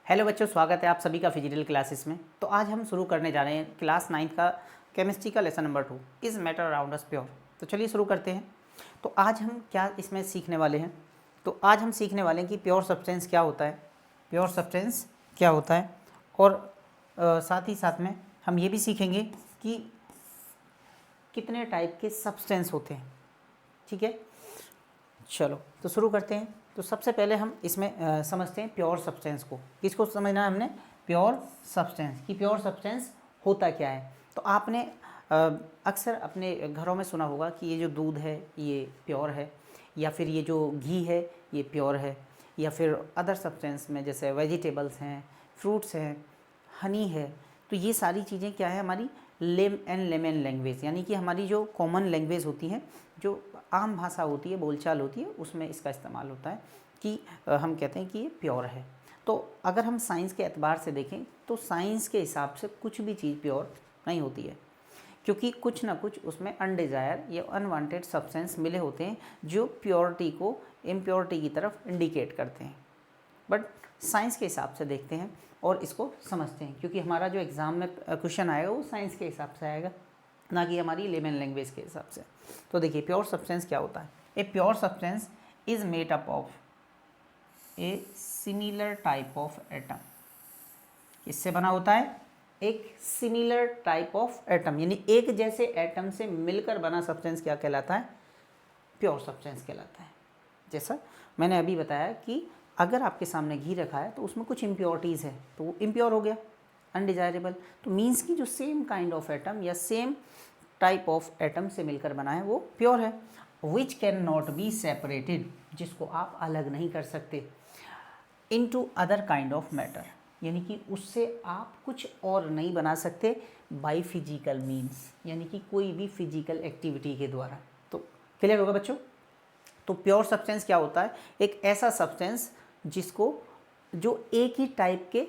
Hello बच्चों, स्वागत है आप सभी का फिजिकल क्लासेस में। तो आज हम शुरू करने जा रहे हैं क्लास 9 का केमिस्ट्री का lesson number 2 is matter around us pure. तो चलिए शुरू करते हैं। तो आज हम क्या इसमें सीखने वाले हैं? तो आज हम सीखने वाले हैं कि प्योर सब्सटेंस क्या होता है, प्योर सब्सटेंस क्या होता है, और साथ ही साथ में हम ये भी सीखेंगे कि कितने टाइप के सब्सटेंस होते हैं। ठीक है, चलो तो शुरू करते हैं। तो सबसे पहले हम इसमें समझते हैं प्योर सब्सटेंस को। किसको समझना है हमने? प्योर सब्सटेंस, कि प्योर सब्सटेंस होता क्या है। तो आपने अक्सर अपने घरों में सुना होगा कि ये जो दूध है ये प्योर है, या फिर ये जो घी है ये प्योर है, या फिर अदर सब्सटेंस में जैसे वेजिटेबल्स हैं, फ्रूट्स हैं, हनी है। तो ये सारी चीज़ें क्या है, हमारी लेम एंड लेमन लैंग्वेज, यानी कि हमारी जो कॉमन लैंग्वेज होती है, जो आम भाषा होती है, बोलचाल होती है, उसमें इसका इस्तेमाल होता है कि हम कहते हैं कि ये प्योर है। तो अगर हम साइंस के एतबार से देखें तो साइंस के हिसाब से कुछ भी चीज़ प्योर नहीं होती है, क्योंकि कुछ ना कुछ उसमें अनडिज़ायर या अनवांटेड सब्सटेंस मिले होते हैं जो प्योरिटी को इम्प्योरिटी की तरफ इंडिकेट करते हैं। बट साइंस के हिसाब से देखते हैं और इसको समझते हैं, क्योंकि हमारा जो एग्ज़ाम में क्वेश्चन आएगा वो साइंस के हिसाब से आएगा, ना कि हमारी लेमन लैंग्वेज के हिसाब से। तो देखिए प्योर सब्सटेंस क्या होता है। A pure substance is made up of a similar type of atom. किससे बना होता है? एक सिमिलर टाइप ऑफ एटम, यानी एक जैसे एटम से मिलकर बना सब्सटेंस क्या कहलाता है? प्योर सब्सटेंस कहलाता है। जैसा मैंने अभी बताया कि अगर आपके सामने घी रखा है तो उसमें कुछ इम्प्योरिटीज़ है तो वो इम्प्योर हो गया, अनडिजायरेबल। तो मीन्स कि जो सेम काइंड ऑफ एटम या सेम टाइप ऑफ एटम से मिलकर बना है वो प्योर है। Which can not be separated, जिसको आप अलग नहीं कर सकते, into other kind of matter, यानी कि उससे आप कुछ और नहीं बना सकते बाय फिजिकल मीन्स, यानी कि कोई भी फिजिकल एक्टिविटी के द्वारा। तो क्लियर होगा बच्चों? तो प्योर सब्सटेंस क्या होता है? एक ऐसा सब्सटेंस जिसको जो एक ही टाइप के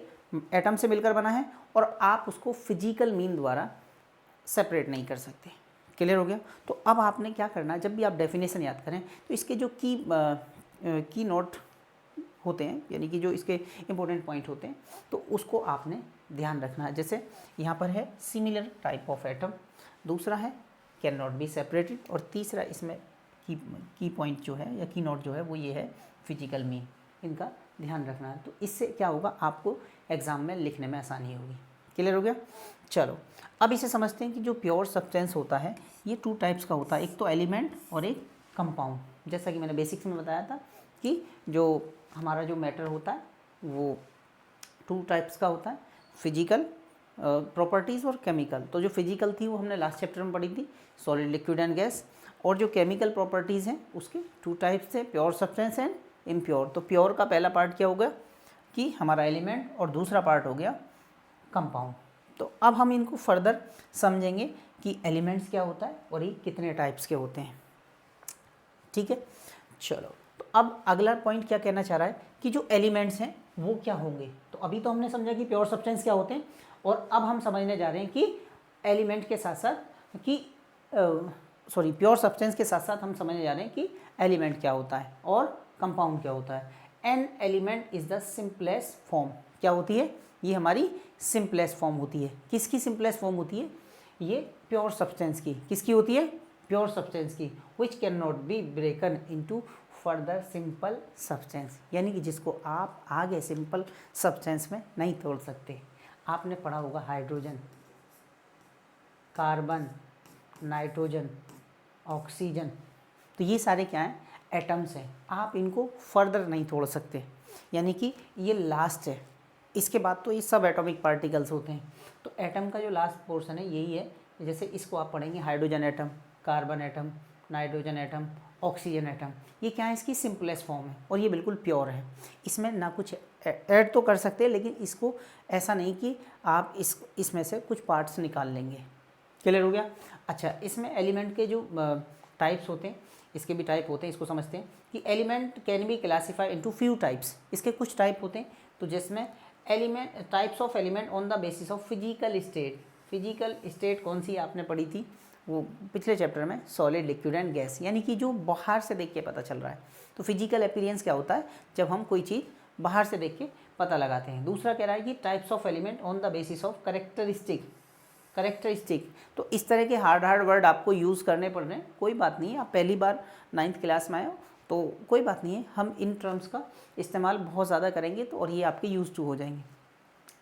एटम से मिलकर बना है और आप उसको फिजिकल मीन द्वारा सेपरेट नहीं कर सकते। क्लियर हो गया? तो अब आपने क्या करना है, जब भी आप डेफिनेशन याद करें तो इसके जो की नोट होते हैं, यानी कि जो इसके इंपॉर्टेंट पॉइंट होते हैं, तो उसको आपने ध्यान रखना है। जैसे यहाँ पर है सिमिलर टाइप ऑफ एटम, दूसरा है कैन नॉट बी सेपरेटेड, और तीसरा इसमें की पॉइंट जो है या की नोट जो है वो ये है फिजिकल मीन। इनका ध्यान रखना है। तो इससे क्या होगा, आपको एग्ज़ाम में लिखने में आसानी होगी। क्लियर हो गया? चलो अब इसे समझते हैं कि जो प्योर सब्सटेंस होता है ये 2 टाइप्स का होता है, एक तो एलिमेंट और एक कंपाउंड। जैसा कि मैंने बेसिक्स में बताया था कि जो हमारा जो मैटर होता है वो 2 टाइप्स का होता है, फिजिकल प्रॉपर्टीज़ और केमिकल। तो जो फिजिकल थी वो हमने लास्ट चैप्टर में पढ़ी थी, सॉलिड, लिक्विड एंड गैस। और जो केमिकल प्रॉपर्टीज़ हैं उसके 2 टाइप्स थे, प्योर सब्सटेंस एंड इम्प्योर। तो प्योर का पहला पार्ट क्या होगा कि हमारा एलिमेंट, और दूसरा पार्ट हो गया कंपाउंड। तो अब हम इनको फर्दर समझेंगे कि एलिमेंट्स क्या होता है और ये कितने टाइप्स के होते हैं। ठीक है, चलो तो अब अगला पॉइंट क्या कहना चाह रहा है कि जो एलिमेंट्स हैं वो क्या होंगे। तो अभी तो हमने समझा कि प्योर सब्सटेंस क्या होते हैं, और अब हम समझने जा रहे हैं कि एलिमेंट के साथ साथ कि प्योर सब्सटेंस के साथ साथ हम समझने जा रहे हैं कि एलिमेंट क्या होता है और कंपाउंड क्या होता है। An element is the simplest form. क्या होती है? ये हमारी सिंपलेस्ट फॉर्म होती है। किसकी सिंपलेस्ट फॉर्म होती है? ये प्योर सब्सटेंस की। किसकी होती है? प्योर सब्सटेंस की। Which can not be ब्रेकन into further simple substance, यानी कि जिसको आप आगे सिंपल सब्सटेंस में नहीं तोड़ सकते। आपने पढ़ा होगा हाइड्रोजन, कार्बन, नाइट्रोजन, ऑक्सीजन। तो ये सारे क्या हैं? एटम्स हैं। आप इनको फर्दर नहीं तोड़ सकते, यानी कि ये लास्ट है। इसके बाद तो ये सब एटॉमिक पार्टिकल्स होते हैं। तो एटम का जो लास्ट पोर्शन है यही है। जैसे इसको आप पढ़ेंगे hydrogen atom, carbon atom, nitrogen atom, oxygen atom. ये क्या है? इसकी सिंपलेस्ट फॉर्म है और ये बिल्कुल प्योर है। इसमें ना कुछ ऐड तो कर सकते हैं, लेकिन इसको ऐसा नहीं कि आप इसमें से कुछ पार्ट्स निकाल लेंगे। क्लियर हो गया? अच्छा, इसमें एलिमेंट के जो टाइप्स होते हैं, इसके भी टाइप होते हैं, इसको समझते हैं कि element can be classified into few types. इसके कुछ टाइप होते हैं। तो जिसमें element types of element on the basis of physical state. Physical state कौन सी आपने पढ़ी थी? वो पिछले चैप्टर में, सॉलिड, लिक्विड एंड गैस, यानी कि जो बाहर से देख के पता चल रहा है। तो फिजिकल अपीयरेंस क्या होता है? जब हम कोई चीज़ बाहर से देख के पता लगाते हैं। दूसरा कह रहा है कि types of element on the basis of characteristic. तो इस तरह के हार्ड वर्ड आपको यूज़ करने पड़ रहे हैं, कोई बात नहीं है, आप पहली बार 9th क्लास में आए हो तो कोई बात नहीं है, हम इन टर्म्स का इस्तेमाल बहुत ज़्यादा करेंगे तो और ये आपके यूज टू हो जाएंगे।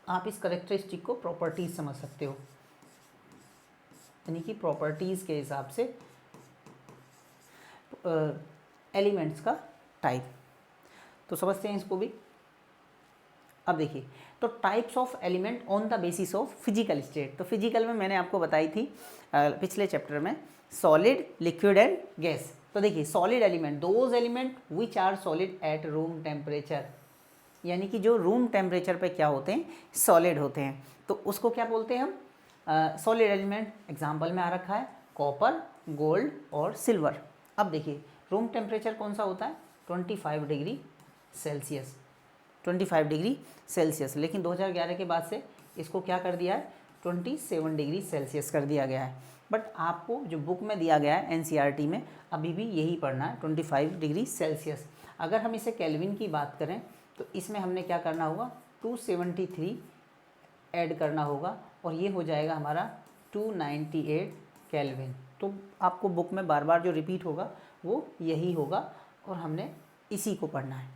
आप इस कैरेक्टरिस्टिक को प्रॉपर्टीज़ समझ सकते हो, यानी कि प्रॉपर्टीज़ के हिसाब से एलिमेंट्स का टाइप, तो समझते हैं इसको भी। अब देखिए, तो types of element on the basis of physical state. तो फिजिकल में मैंने आपको बताई थी पिछले चैप्टर में, सॉलिड, लिक्विड एंड गैस। तो देखिए, solid element, those element which are solid at room temperature, यानी कि जो रूम टेम्परेचर पे क्या होते हैं, सॉलिड होते हैं, तो उसको क्या बोलते हैं हम, सॉलिड एलिमेंट। एग्जाम्पल में आ रखा है कॉपर, गोल्ड और सिल्वर। अब देखिए, रूम टेम्परेचर कौन सा होता है, 25 डिग्री सेल्सियस, 25 डिग्री सेल्सियस, लेकिन 2011 के बाद से इसको क्या कर दिया है, 27 डिग्री सेल्सियस कर दिया गया है। बट आपको जो बुक में दिया गया है एनसीईआरटी में अभी भी यही पढ़ना है, 25 डिग्री सेल्सियस। अगर हम इसे केल्विन की बात करें तो इसमें हमने क्या करना होगा, 273 ऐड करना होगा और ये हो जाएगा हमारा 298 केल्विन। तो आपको बुक में बार बार जो रिपीट होगा वो यही होगा और हमने इसी को पढ़ना है।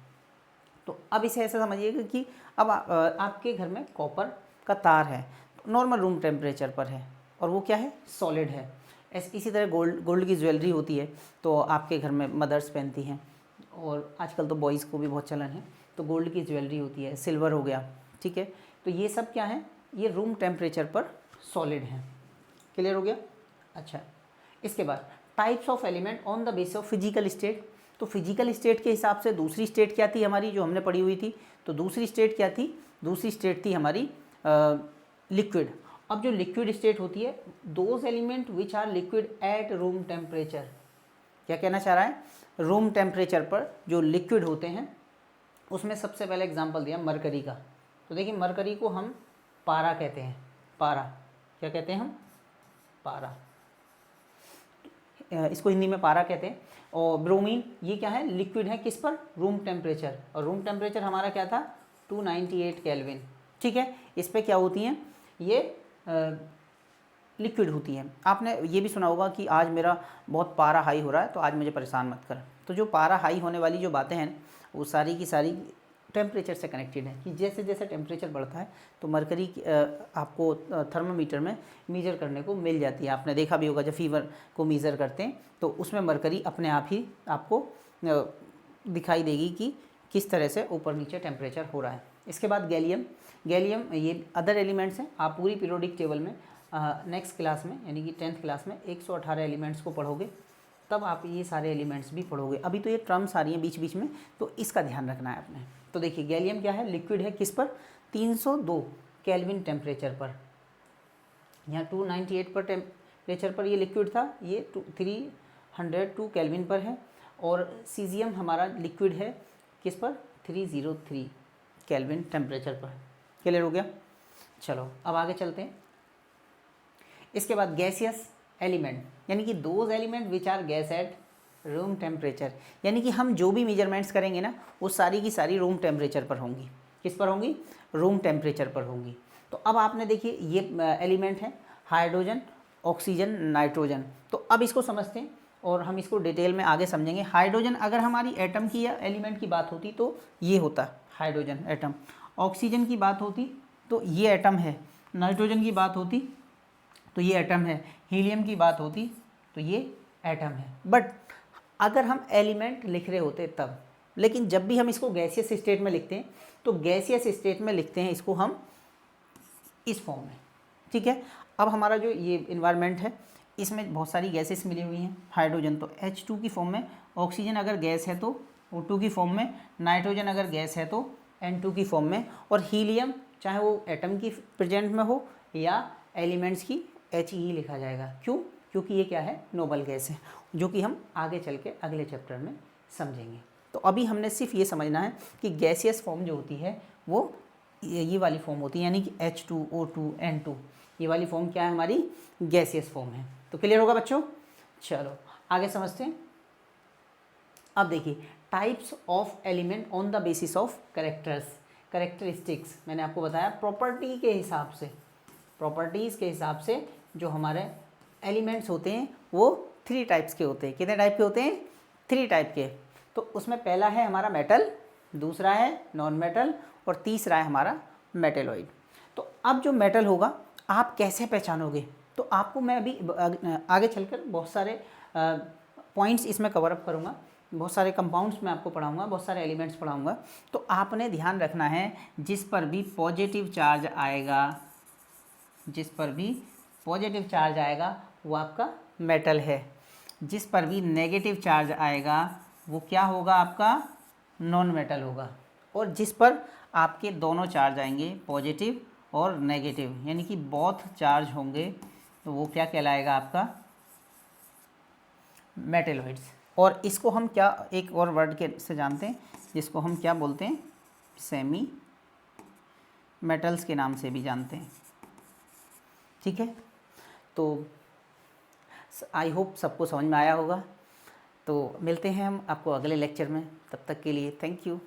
तो अब इसे ऐसा समझिएगा कि अब आपके घर में कॉपर का तार है, नॉर्मल रूम टेम्परेचर पर है और वो क्या है, सॉलिड है। इसी तरह गोल्ड की ज्वेलरी होती है, तो आपके घर में मदर्स पहनती हैं और आजकल तो बॉयज़ को भी बहुत चलन है, तो गोल्ड की ज्वेलरी होती है, सिल्वर हो गया, ठीक है। तो ये सब क्या है, ये रूम टेम्परेचर पर सॉलिड है। क्लियर हो गया। अच्छा, इसके बाद types of element on the basis of physical state. तो फिजिकल स्टेट के हिसाब से दूसरी स्टेट क्या थी हमारी, जो हमने पढ़ी हुई थी, तो दूसरी स्टेट क्या थी, दूसरी स्टेट थी हमारी लिक्विड। अब जो लिक्विड स्टेट होती है, those element which are liquid at room temperature, क्या कहना चाह रहा है, रूम टेम्परेचर पर जो लिक्विड होते हैं उसमें सबसे पहले एग्जांपल दिया मरकरी का। तो देखिए, मरकरी को हम पारा कहते हैं, पारा, क्या कहते हैं हम, पारा, इसको हिंदी में पारा कहते हैं। और ब्रोमीन, ये क्या है, लिक्विड है, किस पर, रूम टेम्परेचर, और रूम टेम्परेचर हमारा क्या था, 298 केल्विन, ठीक है। इस पर क्या होती हैं, ये लिक्विड होती हैं। आपने ये भी सुना होगा कि आज मेरा बहुत पारा हाई हो रहा है तो आज मुझे परेशान मत कर। तो जो पारा हाई होने वाली जो बातें हैं वो सारी की सारी टेम्परेचर से कनेक्टेड है, कि जैसे जैसे टेम्परेचर बढ़ता है तो मरकरी आपको थर्मामीटर में मीज़र करने को मिल जाती है। आपने देखा भी होगा जब फीवर को मीज़र करते हैं तो उसमें मरकरी अपने आप ही आपको दिखाई देगी कि किस तरह से ऊपर नीचे टेम्परेचर हो रहा है। इसके बाद गैलियम, गैलियम ये अदर एलिमेंट्स हैं। आप पूरी पीरियोडिक टेबल में नेक्स्ट क्लास में यानी कि 10th क्लास में 118 एलिमेंट्स को पढ़ोगे, तब आप ये सारे एलिमेंट्स भी पढ़ोगे। अभी तो ये टर्म्स आ रही हैं बीच बीच में, तो इसका ध्यान रखना है आपने। तो देखिए, गैलियम क्या है, लिक्विड है, किस पर, 302 केल्विन टेम्परेचर पर। यहाँ 298 पर टेम्परेचर पर ये लिक्विड था, ये 302 केल्विन पर है। और सीजियम हमारा लिक्विड है, किस पर, 303 केल्विन टेम्परेचर पर। क्लियर हो गया। चलो अब आगे चलते हैं। इसके बाद गैसियस एलिमेंट, यानी कि those element which are gas at room temperature, यानी कि हम जो भी मेजरमेंट्स करेंगे ना वो सारी की सारी रूम टेम्परेचर पर होंगी। किस पर होंगी, रूम टेम्परेचर पर होंगी। तो अब आपने देखिए ये एलिमेंट है, हाइड्रोजन, ऑक्सीजन, नाइट्रोजन। तो अब इसको समझते हैं और हम इसको डिटेल में आगे समझेंगे। हाइड्रोजन अगर हमारी एटम की या एलिमेंट की बात होती तो ये होता हाइड्रोजन एटम, ऑक्सीजन की बात होती तो ये एटम है, नाइट्रोजन की बात होती तो ये एटम है, हीलियम की बात होती तो ये एटम है। बट अगर हम एलिमेंट लिख रहे होते तब, लेकिन जब भी हम इसको गैसियस स्टेट में लिखते हैं तो गैसियस स्टेट में लिखते हैं इसको हम इस फॉर्म में, ठीक है। अब हमारा जो ये इन्वायरमेंट है इसमें बहुत सारी गैसेस मिली हुई हैं। हाइड्रोजन तो H2 की फॉर्म में, ऑक्सीजन अगर गैस है तो O2 की फॉर्म में, नाइट्रोजन अगर गैस है तो N2 की फॉर्म में, और हीलियम चाहे वो एटम की प्रेजेंट में हो या एलिमेंट्स की He लिखा जाएगा। क्यों, क्योंकि ये क्या है, नोबल गैस है, जो कि हम आगे चल के अगले चैप्टर में समझेंगे। तो अभी हमने सिर्फ ये समझना है कि गैसियस फॉर्म जो होती है वो ये वाली फॉर्म होती है, यानी कि H2O2 N2, ये वाली फॉर्म क्या है, हमारी गैसियस फॉर्म है। तो क्लियर होगा बच्चों। चलो आगे समझते हैं। अब देखिए, types of element on the basis of characters, characteristics, मैंने आपको बताया प्रॉपर्टी के हिसाब से, प्रॉपर्टीज़ के हिसाब से जो हमारे एलिमेंट्स होते हैं वो 3 टाइप्स के होते हैं। कितने टाइप के होते हैं? 3 टाइप के। तो उसमें पहला है हमारा मेटल, दूसरा है नॉन मेटल और तीसरा है हमारा मेटेलॉइड। तो अब जो मेटल होगा आप कैसे पहचानोगे? तो आपको मैं अभी आगे चलकर बहुत सारे पॉइंट्स इसमें कवर अप करूँगा, बहुत सारे कंपाउंड्स मैं आपको पढ़ाऊँगा, बहुत सारे एलिमेंट्स पढ़ाऊँगा। तो आपने ध्यान रखना है जिस पर भी पॉजिटिव चार्ज आएगा, जिस पर भी पॉजिटिव चार्ज आएगा वो आपका मेटल है, जिस पर भी नेगेटिव चार्ज आएगा वो क्या होगा? आपका नॉन मेटल होगा। और जिस पर आपके दोनों चार्ज आएंगे, पॉजिटिव और नेगेटिव, यानी कि बोथ चार्ज होंगे, तो वो क्या कहलाएगा? आपका मेटेलॉइड्स। और इसको हम क्या एक और वर्ड के से जानते हैं, जिसको हम क्या बोलते हैं? सेमी मेटल्स के नाम से भी जानते हैं। ठीक है, तो आई होप सबको समझ में आया होगा। तो मिलते हैं हम आपको अगले लेक्चर में, तब तक के लिए थैंक यू।